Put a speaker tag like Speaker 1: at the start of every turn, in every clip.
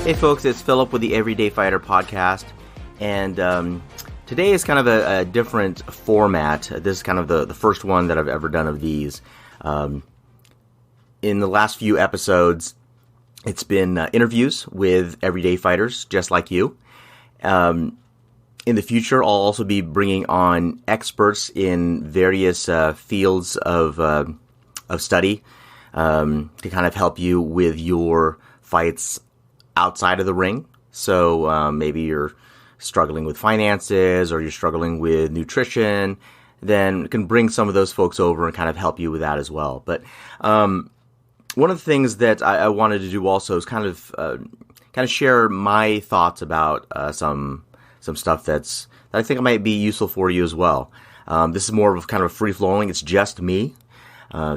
Speaker 1: Hey folks, it's Philip with the Everyday Fighter podcast, and today is kind of a different format. This is kind of the first one that I've ever done of these. In the last few episodes, it's been interviews with everyday fighters just like you. In the future, I'll also be bringing on experts in various fields of study to kind of help you with your fights outside of the ring. So maybe you're struggling with finances or you're struggling with nutrition, then you can bring some of those folks over and kind of help you with that as well. But one of the things that I wanted to do also is kind of share my thoughts about some stuff that I think might be useful for you as well. This is more of kind of free flowing. It's just me.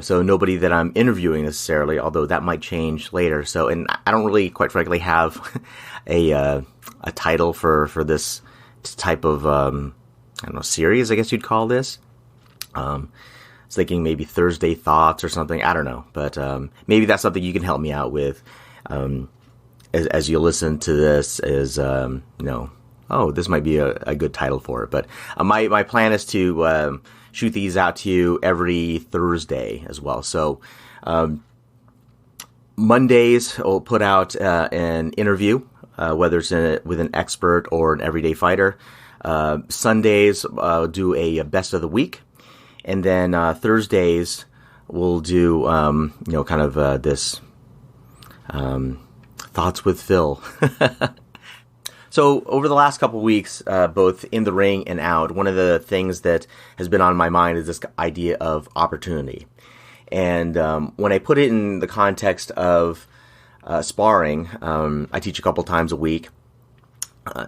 Speaker 1: So nobody that I'm interviewing necessarily, although that might change later. So, and I don't really, quite frankly, have a title for this type of, series, I guess you'd call this. I was thinking maybe Thursday Thoughts or something. I don't know. But, maybe that's something you can help me out with, as you listen to this this might be a good title for it. But, my plan is to, shoot these out to you every Thursday as well. So Mondays, I'll put out an interview, whether it's with an expert or an everyday fighter. Sundays, I'll do a best of the week. And then Thursdays, we'll do, this Thoughts with Phil. So over the last couple of weeks, both in the ring and out, one of the things that has been on my mind is this idea of opportunity. And when I put it in the context of sparring, I teach a couple times a week.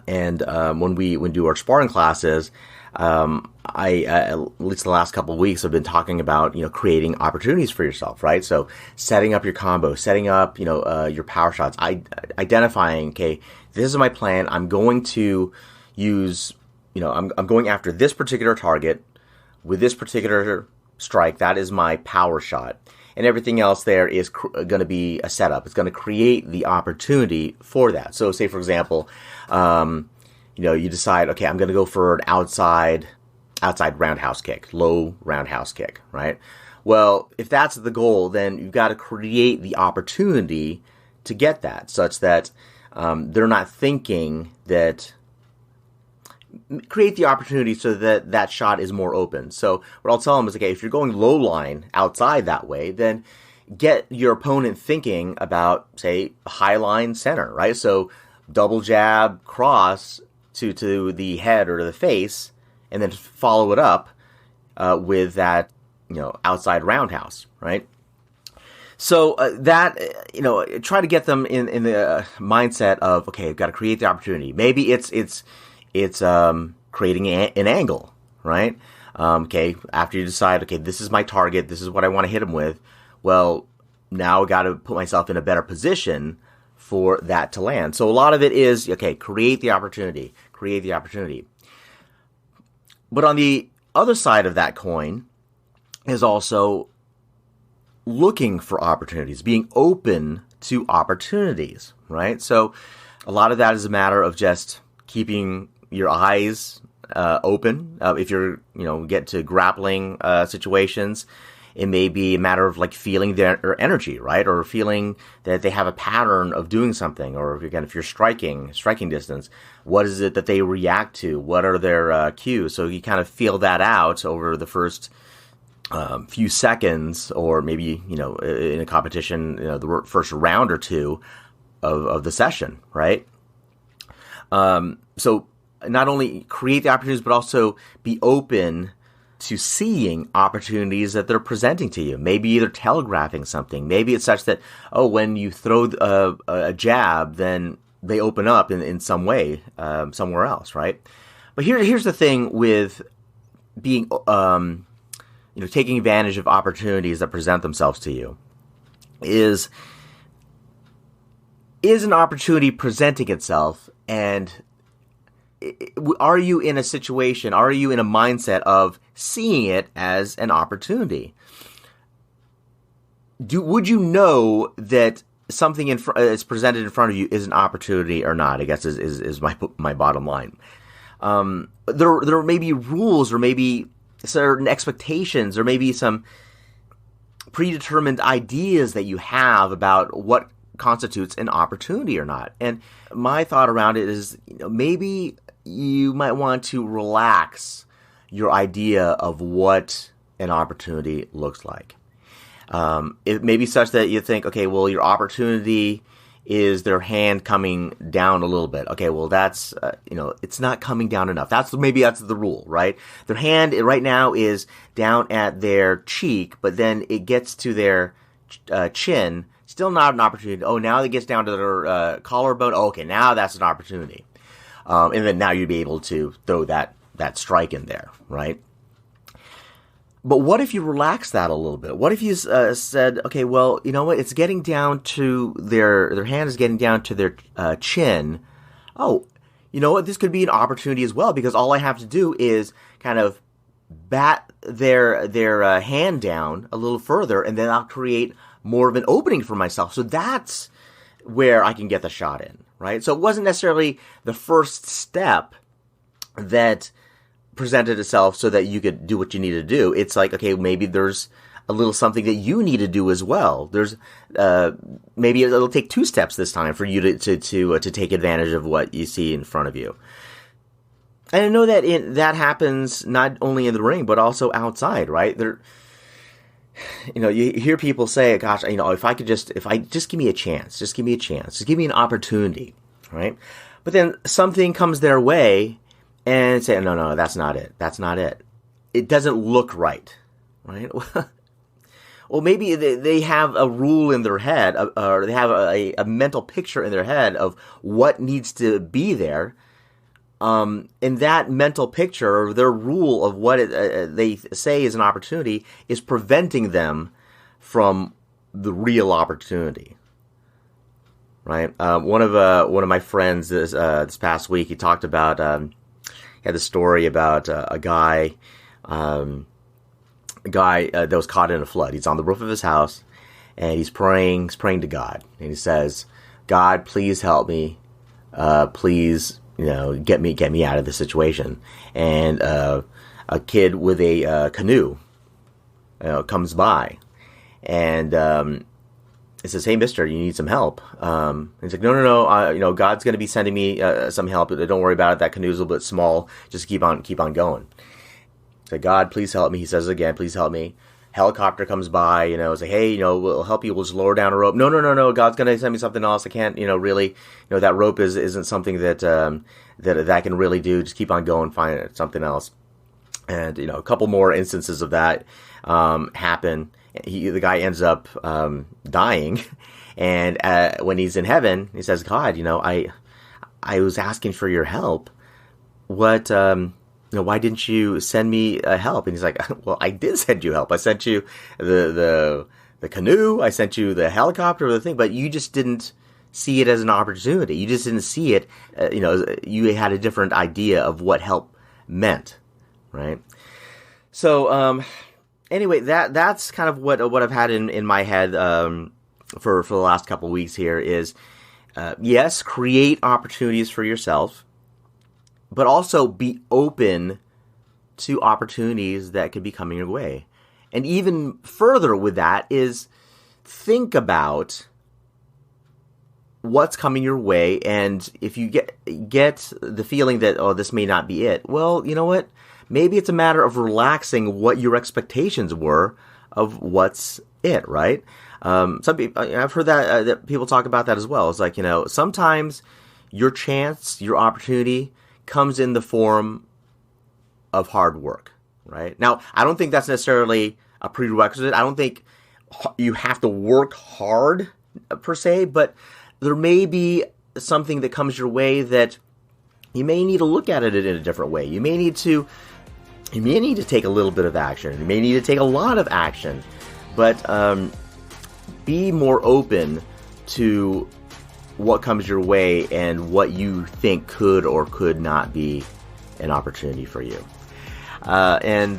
Speaker 1: And when we do our sparring classes, I at least the last couple of weeks, I've been talking about, creating opportunities for yourself, right? So setting up your combo, setting up, your power shots, identifying, okay, this is my plan. I'm going to use, I'm going after this particular target with this particular strike. That is my power shot. And everything else there is going to be a setup. It's going to create the opportunity for that. So say, for example, you decide, okay, I'm going to go for an outside roundhouse kick, low roundhouse kick, right? Well, if that's the goal, then you've got to create the opportunity to get that, such that they're not thinking that. Create the opportunity so that that shot is more open. So what I'll tell them is, okay, if you're going low line outside that way, then get your opponent thinking about, say, high line center, right? So double jab, cross to the head or to the face, and then follow it up with that, outside roundhouse, right? So try to get them in the mindset of, okay, I've got to create the opportunity. Maybe it's creating an angle, right? Okay, after you decide, okay, this is my target, this is what I want to hit him with. Well, now I got to put myself in a better position for that to land. So a lot of it is, okay, create the opportunity. But on the other side of that coin is also looking for opportunities, being open to opportunities, right? So a lot of that is a matter of just keeping your eyes open. If you're, get to grappling situations, it may be a matter of feeling their energy, right? Or feeling that they have a pattern of doing something. Or if you're striking distance, what is it that they react to? What are their cues? So you kind of feel that out over the first few seconds, or maybe, in a competition, the first round or two of the session, right? So not only create the opportunities, but also be open to seeing opportunities that they're presenting to you. Maybe either telegraphing something. Maybe it's such that, when you throw a jab, then they open up in some way, somewhere else, right? But here's the thing with being, taking advantage of opportunities that present themselves to you is an opportunity presenting itself, and are you in a situation, are you in a mindset of seeing it as an opportunity? Would you know that something is presented in front of you is an opportunity or not, I guess is my bottom line. There may be rules, or maybe certain expectations, or maybe some predetermined ideas that you have about what constitutes an opportunity or not. And my thought around it is, maybe you might want to relax your idea of what an opportunity looks like. It may be such that you think, okay, well, your opportunity is their hand coming down a little bit. Okay, well, that's, it's not coming down enough. Maybe that's the rule, right? Their hand right now is down at their cheek, but then it gets to their chin. Still not an opportunity. Oh, now it gets down to their collarbone. Oh, okay, now that's an opportunity. And then now you'd be able to throw that strike in there, right? But what if you relax that a little bit? What if you said, okay, well, you know what? It's getting down to their hand is getting down to their chin. Oh, you know what? This could be an opportunity as well, because all I have to do is kind of bat their hand down a little further, and then I'll create more of an opening for myself. So that's where I can get the shot in, right? So it wasn't necessarily the first step that presented itself so that you could do what you need to do. It's like, okay, maybe there's a little something that you need to do as well. There's maybe it'll take 2 steps this time for you to take advantage of what you see in front of you. And I know that that happens not only in the ring but also outside, right? You hear people say, "Gosh, if I just give me a chance, just give me an opportunity," right? But then something comes their way, and say, no, that's not it. That's not it. It doesn't look right, right? Well, maybe they have a rule in their head, or they have a mental picture in their head of what needs to be there. And that mental picture, or their rule of what they say is an opportunity, is preventing them from the real opportunity. Right? One of my friends this past week, he talked about. Had the story about a guy that was caught in a flood. He's on the roof of his house, and he's praying to God, and he says, "God, please help me. Please, get me out of this situation." And a kid with a canoe comes by, and it says, "Hey, mister, you need some help." He's like, no, God's going to be sending me some help. Don't worry about it. That canoe's a little bit small. Just keep on going. So, "God, please help me." He says it again, "Please help me." Helicopter comes by, say, "Hey, we'll help you. We'll just lower down a rope." No. God's going to send me something else. I can't, really, that rope isn't something that I can really do. Just keep on going. Find something else. And, a couple more instances of that happen. The guy ends up dying, and when he's in heaven, he says, "God, I was asking for your help. What, why didn't you send me help?" And he's like, "Well, I did send you help. I sent you the canoe. I sent you the helicopter, the thing, but you just didn't see it as an opportunity. You just didn't see it. You had a different idea of what help meant, right?" So, anyway, that's kind of what I've had in my head for the last couple of weeks here is, yes, create opportunities for yourself, but also be open to opportunities that could be coming your way. And even further with that is think about what's coming your way, and if you get the feeling that, oh, this may not be it, well, you know what? Maybe it's a matter of relaxing what your expectations were of what's it, right? Some people, I've heard that people talk about that as well. It's like, sometimes your chance, your opportunity comes in the form of hard work, right? Now, I don't think that's necessarily a prerequisite. I don't think you have to work hard per se, but there may be something that comes your way that you may need to look at it in a different way. You may need to take a little bit of action. You may need to take a lot of action, but be more open to what comes your way and what you think could or could not be an opportunity for you. And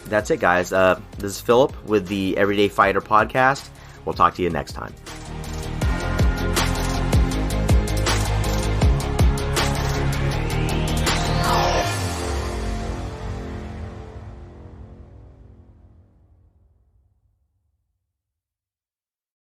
Speaker 1: that's it, guys. This is Philip with the Everyday Fighter podcast. We'll talk to you next time.